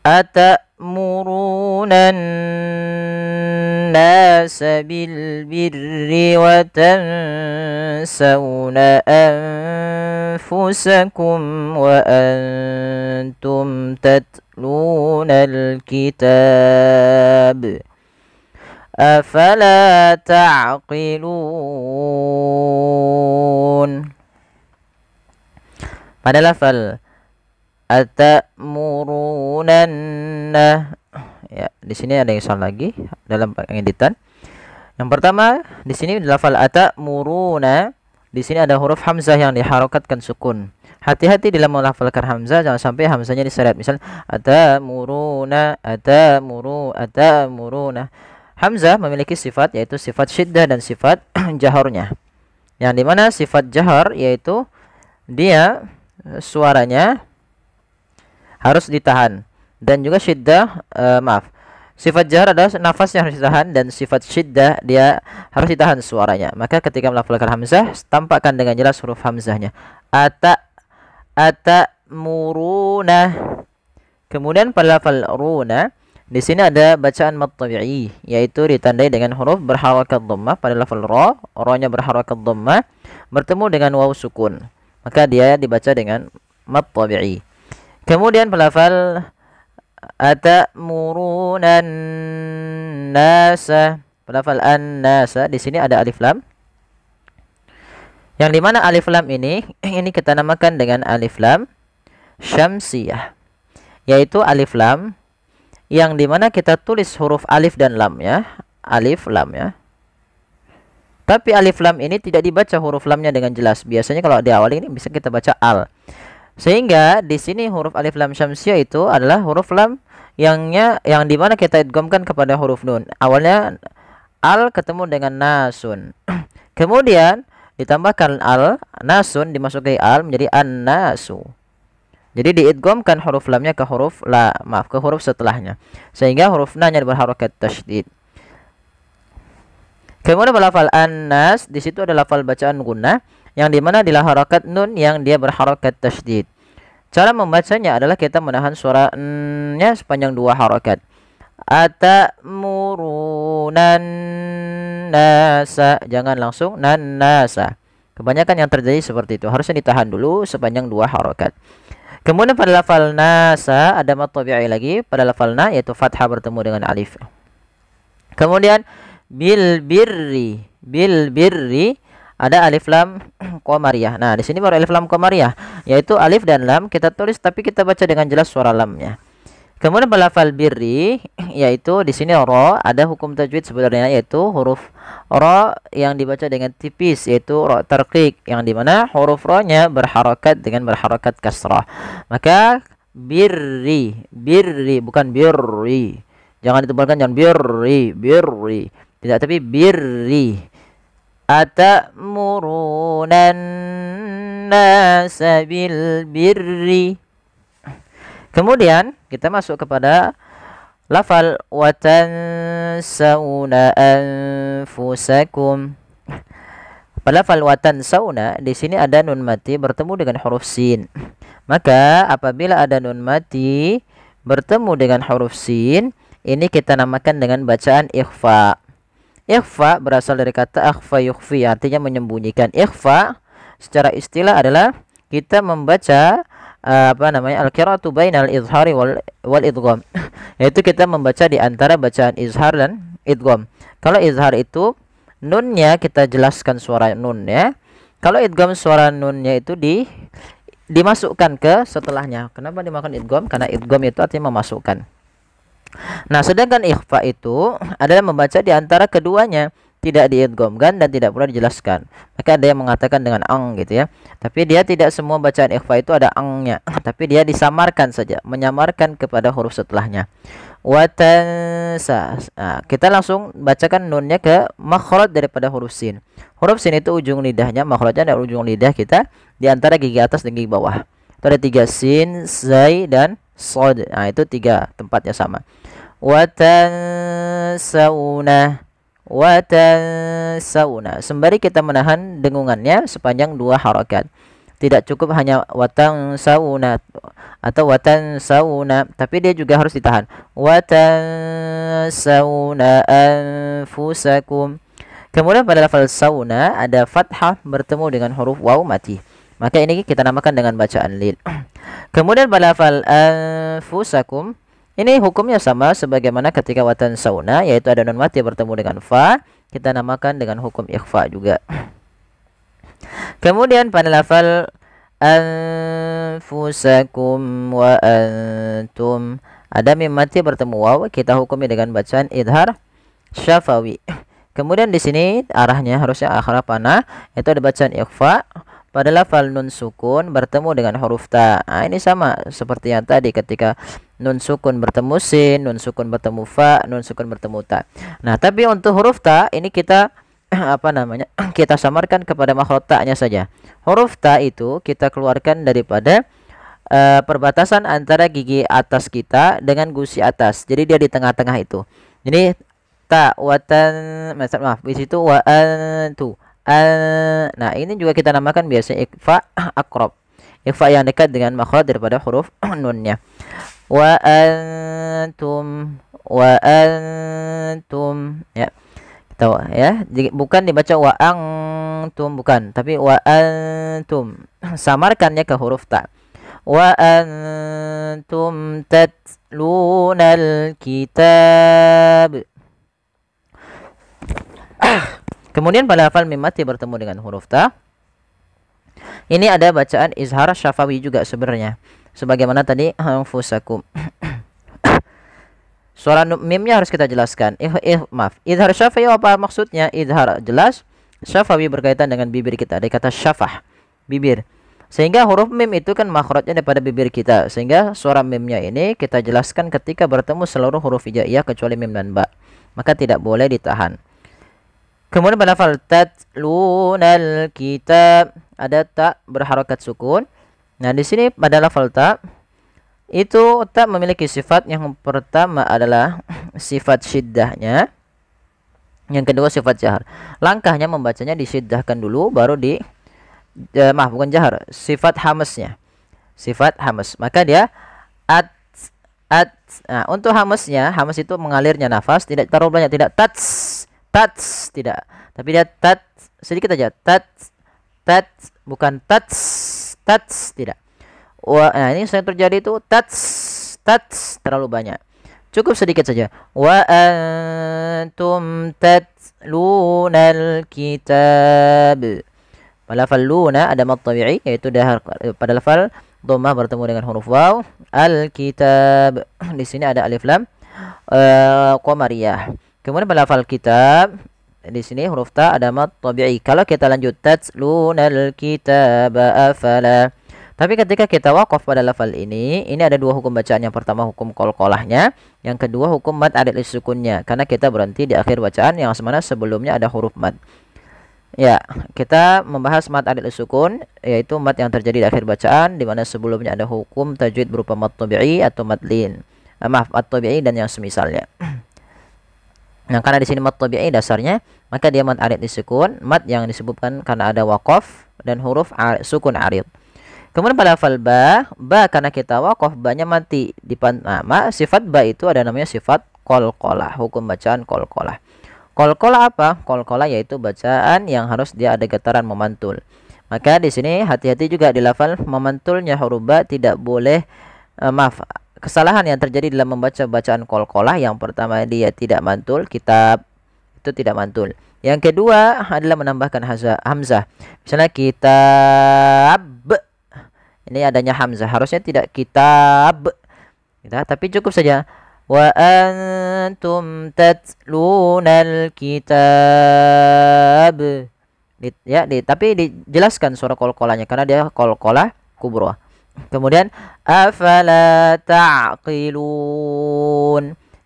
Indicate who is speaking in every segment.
Speaker 1: Atamuruna an-nasa bil birri wa tansawna anfusakum wa antum tatluna al-kitab afala ta'qilun. Pada lafal atamurunanna, ya, di sini ada yang salah lagi dalam pengeditan. Yang pertama di sini lafal atamuruna, di sini ada huruf hamzah yang diharokatkan sukun. Hati-hati dalam melafalkan hamzah, jangan sampai hamzahnya diseret. Misal atamuruna, atamuruna. Hamzah memiliki sifat, yaitu sifat syiddah dan sifat jaharnya. Yang dimana sifat jahar yaitu dia suaranya harus ditahan, dan juga syiddah sifat jahar adalah nafasnya harus ditahan, dan sifat syiddah dia harus ditahan suaranya. Maka ketika melafalkan hamzah, tampakkan dengan jelas huruf hamzahnya. Atamuruna. Kemudian pada lafal runa, di sini ada bacaan mad tabi'i, yaitu ditandai dengan huruf berharakat dhammah. Pada lafal ra, ra-nya berharakat dhammah bertemu dengan waw sukun, maka dia dibaca dengan mad tabi'i. Kemudian pelafal atamurunan nasa, pelafal an-nasa, di sini ada alif lam. Yang dimana alif lam ini kita namakan dengan alif lam syamsiyah, yaitu alif lam yang dimana kita tulis huruf alif dan lam, ya, alif lam, ya. Tapi alif lam ini tidak dibaca huruf lamnya dengan jelas. Biasanya kalau di awal ini bisa kita baca al. Sehingga di sini huruf alif lam syamsiyah itu adalah huruf lam yang dimana kita idghamkan kepada huruf nun. Awalnya al ketemu dengan nasun. Kemudian ditambahkan al, nasun dimasuki al menjadi an-nasu. Jadi diidghamkan huruf lamnya ke huruf ke huruf setelahnya. Sehingga huruf na-nya berharakat tasydid. Kemudian lafal an-nas, di situ ada lafal bacaan gunnah yang dimana adalah harakat nun yang dia berharakat tasydid. Cara membacanya adalah kita menahan suara n-nya sepanjang 2 harakat. Atamurunan nasa, jangan langsung nan nasa. Kebanyakan yang terjadi seperti itu, harusnya ditahan dulu sepanjang 2 harakat. Kemudian pada lafal nasa ada mad tabi'i lagi pada lafal na, yaitu fathah bertemu dengan alif. Kemudian bil birri ada alif lam qamariyah. Nah, di sini baru alif lam qamariyah, yaitu alif dan lam kita tulis tapi kita baca dengan jelas suara lamnya. Kemudian pada lafal birri, yaitu di sini ra, ada hukum tajwid sebenarnya, yaitu huruf ra yang dibaca dengan tipis, yaitu ra tarqiq, yang dimana huruf ra-nya berharakat dengan berharakat kasrah. Maka birri bukan birri. Jangan ditebalkan, jangan birri. Tidak, tapi birri. Atamurunan nasa bil birri. Kemudian kita masuk kepada lafal watansawna anfusakum. Pada lafal watansawna, di sini ada nun mati bertemu dengan huruf sin. Maka apabila ada nun mati bertemu dengan huruf sin, ini kita namakan dengan bacaan ikhfa. Ikhfa berasal dari kata akhfa yukhfi, artinya menyembunyikan. Ikhfa secara istilah adalah kita membaca al-qira'atu bainal izhari wal idgham. Yaitu kita membaca di antara bacaan izhar dan idgham. Kalau izhar itu nunnya kita jelaskan suara nunnya. Kalau idgham suara nunnya itu dimasukkan ke setelahnya. Kenapa dimakan idgham? Karena idgham itu artinya memasukkan. Nah, sedangkan ikhfa itu adalah membaca di antara keduanya, tidak diidghamkan dan tidak pula dijelaskan. Maka ada yang mengatakan dengan ang gitu, ya. Tapi dia tidak semua bacaan ikhfa itu ada angnya, tapi dia disamarkan saja, menyamarkan kepada huruf setelahnya. Watansa. Nah, kita langsung bacakan nunnya ke makhraj daripada huruf sin. Huruf sin itu ujung lidahnya, makhrajnya dari ujung lidah kita di antara gigi atas dan gigi bawah. Itu ada 3 sin, zai dan shad. Nah, itu 3 tempatnya sama. Watansawna. Sembari kita menahan dengungannya sepanjang 2 harakat. Tidak cukup hanya watan sauna atau watan sauna, tapi dia juga harus ditahan. Watan sauna anfusakum. Kemudian pada lafal sauna ada fathah bertemu dengan huruf waw mati. Maka ini kita namakan dengan bacaan lil. Kemudian pada lafal anfusakum, ini hukumnya sama sebagaimana ketika watan sauna, yaitu ada nun mati bertemu dengan fa, kita namakan dengan hukum ikhfa juga. Kemudian pada lafal anfusakum wa antum, ada mim mati bertemu waw, kita hukumi dengan bacaan idhar syafawi. Kemudian di sini arahnya harusnya akhir panah, itu ada bacaan ikhfa pada lafal nun sukun bertemu dengan huruf ta. Nah, ini sama seperti yang tadi ketika nun sukun bertemu sin, nun sukun bertemu fa, nun sukun bertemu ta. Nah, tapi untuk huruf ta ini kita kita samarkan kepada makhraj ta-nya saja. Huruf ta itu kita keluarkan daripada perbatasan antara gigi atas kita dengan gusi atas. Jadi dia di tengah-tengah itu. Jadi ta watan, maaf, di situ wa antu. Nah, ini juga kita namakan biasanya ikhfa aqrab. Ikhfa yang dekat dengan makhraj daripada huruf nunnya. Wa antum ya. Tahu ya, bukan dibaca wa antum, bukan, tapi wa antum. Samarkannya ke huruf ta. Wa antum tatlunal kitab. Kemudian pada lafal mim mati bertemu dengan huruf ta, ini ada bacaan izhar syafawi juga sebenarnya. Sebagaimana tadi anfusakum. Suara mimnya harus kita jelaskan. Maaf, idhar syafawi apa maksudnya? Idhar jelas, syafawi berkaitan dengan bibir kita. Ada kata syafah, bibir. Sehingga huruf mim itu kan makhrajnya daripada bibir kita. Sehingga suara mimnya ini kita jelaskan ketika bertemu seluruh huruf hijaiyah kecuali mim dan ba. Maka tidak boleh ditahan. Kemudian pada lafal tatlunal kitab ada ta berharakat sukun. Nah, di sini pada lafal ta itu tak memiliki sifat. Yang pertama adalah sifat syiddahnya, yang kedua sifat jahar. Langkahnya membacanya disyiddahkan dulu, baru bukan jahar, sifat hamesnya, sifat hames. Maka dia at. Nah, untuk hamesnya, hames itu mengalirnya nafas, tidak terlalu banyak, tidak tats tidak, tapi dia tat sedikit aja, tat, bukan tats tidak. Nah, ini sering terjadi itu tats terlalu banyak. Cukup sedikit saja. Wa antum tatlunal kitab. Pada lafal luna ada mad tabi'i, yaitu pada lafal dhammah bertemu dengan huruf waw. Al-kitab. Di sini ada alif lam qamariyah. Kemudian pada lafal kitab, di sini huruf ta ada mad tabi'i. Kalau kita lanjut tatlunal kitaba afala. Tapi ketika kita waqaf pada lafal ini ada dua hukum bacaan. Yang pertama hukum qalqalahnya, yang kedua hukum mad arid sukunnya. Karena kita berhenti di akhir bacaan yang semana sebelumnya ada huruf mad. Ya, kita membahas mad arid sukun, yaitu mad yang terjadi di akhir bacaan di mana sebelumnya ada hukum tajwid berupa mad tabi'i atau mad lin. Mad tabi'i dan yang semisalnya. Nah, karena di sini mad tabi'i dasarnya, maka dia mad arid disukun, mad yang disebutkan karena ada waqaf dan huruf sukun arid. Kemudian pada lafal ba karena kita waqaf, ba-nya mati. Sifat ba itu ada namanya sifat qalqalah, hukum bacaan qalqalah. Qalqalah apa? Qalqalah yaitu bacaan yang harus dia ada getaran memantul. Maka di sini hati-hati juga di lafal memantulnya huruf ba, tidak boleh kesalahan yang terjadi dalam membaca bacaan qalqalah. Yang pertama dia tidak mantul, kitab itu tidak mantul. Yang kedua adalah menambahkan hamzah. Misalnya kitab, ini adanya hamzah, harusnya tidak kitab, tapi cukup saja wa antum tatlunal kitab. Tapi dijelaskan suara qalqalahnya karena dia qalqalah kubra. Kemudian afala ta'qilun.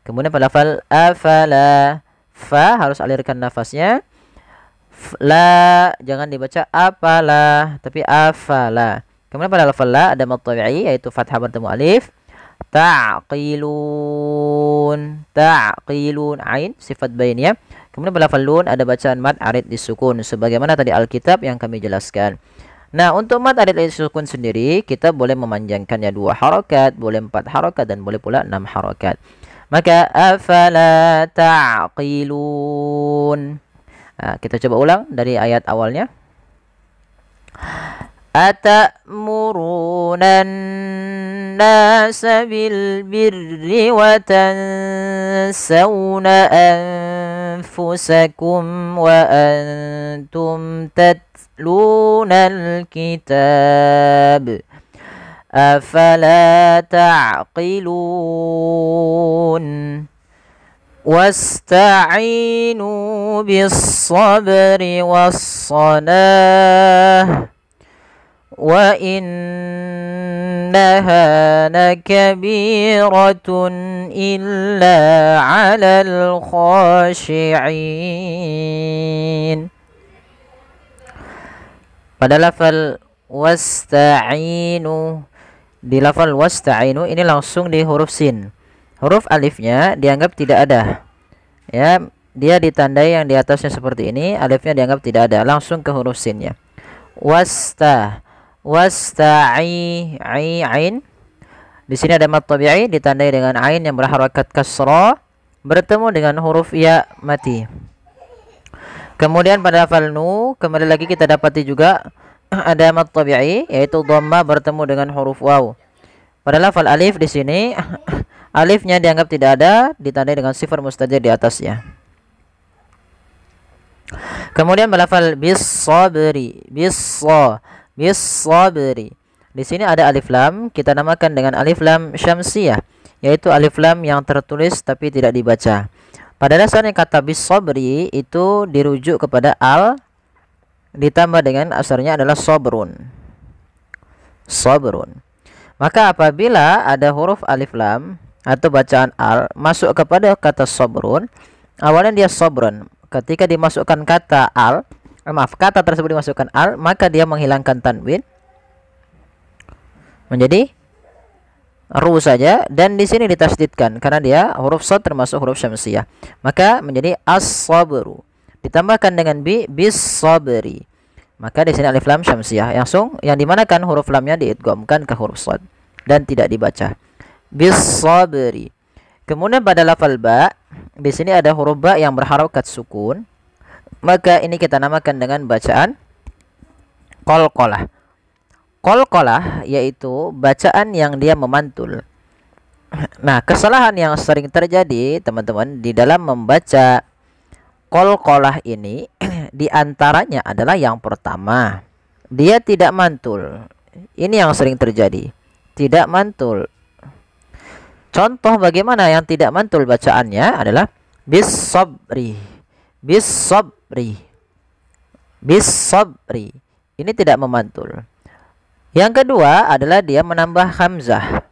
Speaker 1: Kemudian pada lafal afala, fa harus alirkan nafasnya. La jangan dibaca apalah, tapi afala. Kemudian pada lafal la ada mad tabi'i, yaitu fathah bertemu alif. Ta'qilun ain sifat bainiyah. Kemudian pada lafal lun ada bacaan mad arid disukun sebagaimana tadi alkitab yang kami jelaskan. Nah, untuk mad alif sukun sendiri kita boleh memanjangkannya 2 harokat, boleh 4 harokat, dan boleh pula 6 harokat. Maka afala ta'qilun. Nah, kita coba ulang dari ayat awalnya. Atamuruna an-nasa bil birri wa tansawna anfusakum wa antum tatlunal kitab afala ta'qilun wasta'inu bis-sabri was-salah wa innaha lakabiratun illa 'alal khashi'in. Pada lafal wasta'inu, di lafal wasta'inu ini langsung di huruf sin. Huruf alifnya dianggap tidak ada. Ya, dia ditandai yang di atasnya seperti ini, alifnya dianggap tidak ada, langsung ke huruf sinnya. Wasta'i ain. Di sini ada mad tabi'i ditandai dengan ain yang berharakat kasrah bertemu dengan huruf ya mati. Kemudian pada lafal nu, kembali lagi kita dapati juga ada mad tabi'i yaitu dhamma bertemu dengan huruf waw. Pada lafal alif di sini alifnya dianggap tidak ada, ditandai dengan sifat mustatir di atasnya. Kemudian lafal bis-sabri, bis-sabri. Di sini ada alif lam, kita namakan dengan alif lam syamsiyah, yaitu alif lam yang tertulis tapi tidak dibaca. Pada dasarnya kata bis-sabri itu dirujuk kepada al ditambah dengan asalnya adalah sabrun. Sabrun. Maka apabila ada huruf alif lam atau bacaan al masuk kepada kata sabrun, awalnya dia sabrun. Ketika dimasukkan kata kata tersebut dimasukkan al, maka dia menghilangkan tanwin menjadi ru saja, dan di sini ditasdidkan karena dia huruf shad termasuk huruf syamsiyah. Maka menjadi as-sabru. Ditambahkan dengan bis-sabri. Maka di sini alif lam syamsiyah langsung yang dimanakan huruf lamnya diidghamkan ke huruf shad dan tidak dibaca. Bis-sabri. Kemudian pada lafal ba, di sini ada huruf ba yang berharakat sukun. Maka ini kita namakan dengan bacaan qalqalah. Qalqalah yaitu bacaan yang dia memantul. Nah, kesalahan yang sering terjadi teman-teman di dalam membaca qalqalah ini di antaranya adalah yang pertama, dia tidak mantul. Ini yang sering terjadi. Tidak mantul. Contoh bagaimana yang tidak mantul bacaannya adalah bis-sabri. Bis-sabri. Bis-sabri. Ini tidak memantul. Yang kedua adalah dia menambah hamzah.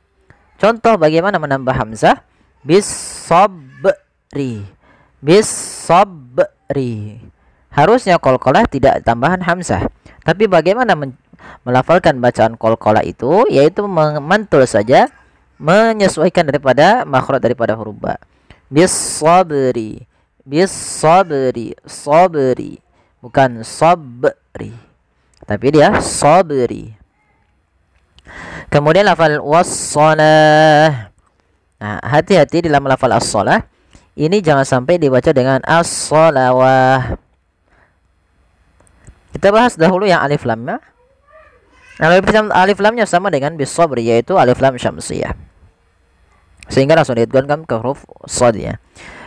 Speaker 1: Contoh bagaimana menambah hamzah? Bis-sabri. Bis-sabri. Harusnya qalqalah tidak tambahan hamzah. Tapi bagaimana melafalkan bacaan qalqalah itu? Yaitu memantul saja, menyesuaikan daripada makhraj daripada huruf ba. Bis-sabri. Bis-sabri. Sabri. Bukan sabri. Tapi dia sabri. Kemudian lafal was-shalah. Nah, hati-hati dalam lafal as-shalah. Ini jangan sampai dibaca dengan as-shalawah. Kita bahas dahulu yang alif lamnya. Alif lamnya sama dengan bis-sabri, yaitu alif lam syamsiyah. Sehingga langsung diidghamkan ke huruf shad ya.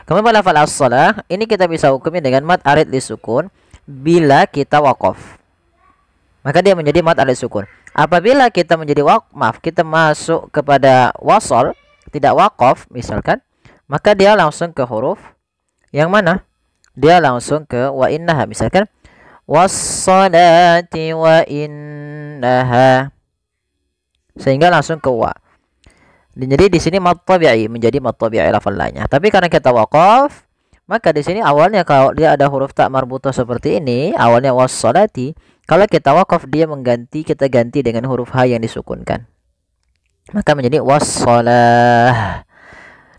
Speaker 1: Kemudian pada lafal as-shalah, ini kita bisa hukumi dengan mad arid lisukun bila kita waqaf. Maka dia menjadi mad arid sukun. Apabila kita menjadi kita masuk kepada wasal, tidak waqaf misalkan, maka dia langsung ke huruf yang mana? Dia langsung ke wa innaha misalkan. Was-salati wa innaha. Sehingga langsung ke wa. Jadi di sini mad tabi'i menjadi mad tabi'i lafal lainnya. Tapi karena kita waqaf, maka di sini awalnya kalau dia ada huruf ta marbutah seperti ini, awalnya was-salati, kalau kita waqaf dia kita ganti dengan huruf ha yang disukunkan. Maka menjadi was-salah.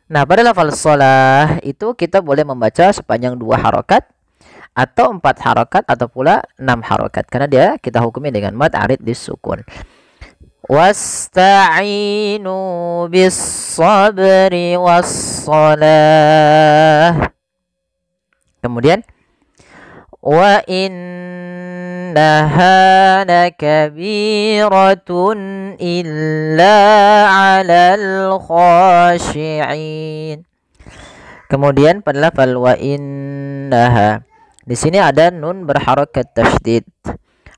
Speaker 1: Nah, pada lafal shalah itu kita boleh membaca sepanjang 2 harokat atau 4 harokat atau pula 6 harokat, karena dia kita hukumi dengan mad arid disukun. Wasta'inu bis sabri wassalah. Kemudian wa innaha lakabiratun illa 'alal khashi'in. Kemudian pada lafal wa innaha, di sini ada nun berharakat tasydid.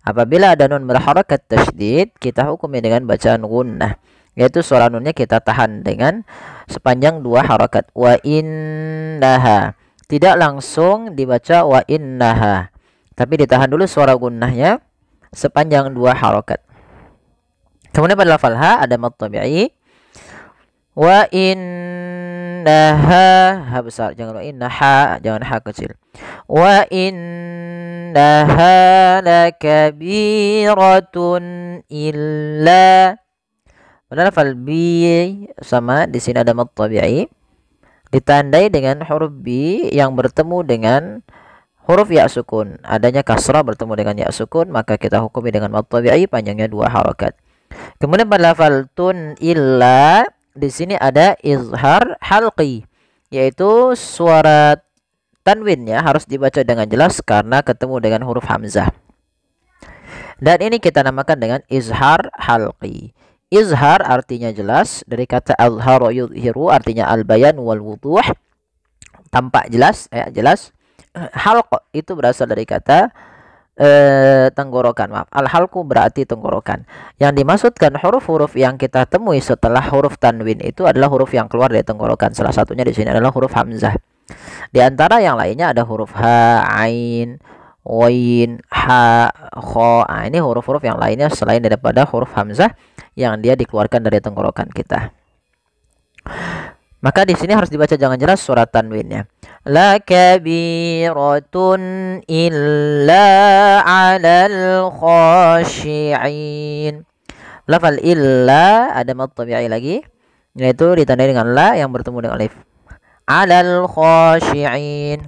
Speaker 1: Apabila ada nun berharakat tasydid, kita hukumi dengan bacaan gunnah, yaitu suara nunnya kita tahan dengan sepanjang 2 harakat. Wa innaha, tidak langsung dibaca wa innaha, tapi ditahan dulu suara gunnahnya sepanjang 2 harakat. Kemudian pada lafal ha ada mad tabi'i. Wa innaha, ha besar, jangan wa innaha, jangan ha kecil. Wa innaha lakabiratun illa. Pada lafal bi sama, di sini ada mad tabi'i ditandai dengan huruf bi yang bertemu dengan huruf ya sukun. Adanya kasrah bertemu dengan ya sukun, maka kita hukumi dengan mad tabi'i panjangnya 2 harakat. Kemudian pada lafal tun illa, di sini ada izhar halqi, yaitu suara tanwinnya harus dibaca dengan jelas karena ketemu dengan huruf hamzah. Dan ini kita namakan dengan izhar halqi. Izhar artinya jelas, dari kata azhara yuzhiru artinya al-bayan wal wuduh, tampak jelas, jelas. Halq itu berasal dari kata tenggorokan, maaf. Al-halqu berarti tenggorokan. Yang dimaksudkan huruf-huruf yang kita temui setelah huruf tanwin itu adalah huruf yang keluar dari tenggorokan. Salah satunya di sini adalah huruf hamzah. Di antara yang lainnya ada huruf ha, ain, wain, ha, kha. Nah, ini huruf-huruf yang lainnya selain daripada huruf hamzah yang dia dikeluarkan dari tenggorokan kita. Maka di sini harus dibaca jangan jelas surat tanwinnya. Lakabiratun illa 'alal khashi'in. Lafal illa ada mad tabi'i lagi, yaitu ditandai dengan la yang bertemu dengan alif. 'Alal khashi'in,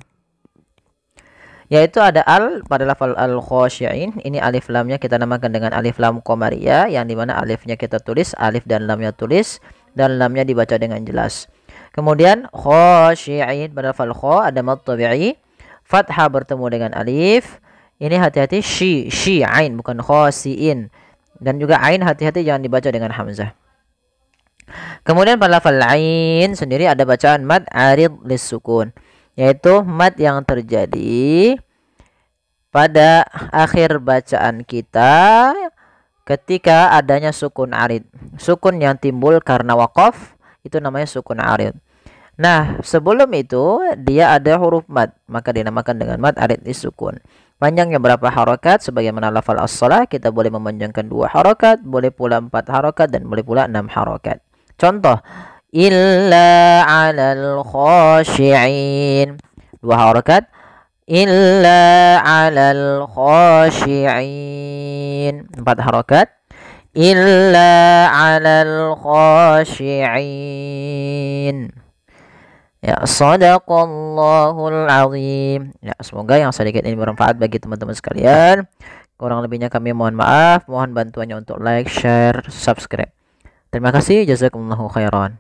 Speaker 1: yaitu ada al pada lafal al khashi'in. Ini alif lamnya kita namakan dengan alif lam qamariyah, yang dimana alifnya kita tulis, alif dan lamnya tulis, dan lamnya dibaca dengan jelas. Kemudian khashi'in pada lafal kha ada mad tabi'i, fathah bertemu dengan alif. Ini hati-hati, shi ain bukan khasiin, dan juga ain hati-hati jangan dibaca dengan hamzah. Kemudian pada lafal ain sendiri ada bacaan mad arid lisukun, yaitu mad yang terjadi pada akhir bacaan kita ketika adanya sukun arid. Sukun yang timbul karena waqaf itu namanya sukun arid. Nah, sebelum itu dia ada huruf mad, maka dinamakan dengan mad arid disukun. Panjangnya berapa harokat? Sebagaimana lafal as-shalah, kita boleh memanjangkan 2 harokat, boleh pula 4 harokat, dan boleh pula 6 harokat. Contoh, illa 'alal khashi'in, 2 harokat. Illa 'alal khashi'in, 4 harokat. Illa 'alal khashi'in. Ya, shadaqallahul azim. Ya, semoga yang sedikit ini bermanfaat bagi teman-teman sekalian. Kurang lebihnya kami mohon maaf, mohon bantuannya untuk like, share, subscribe. Terima kasih, jazakumullahu khairan.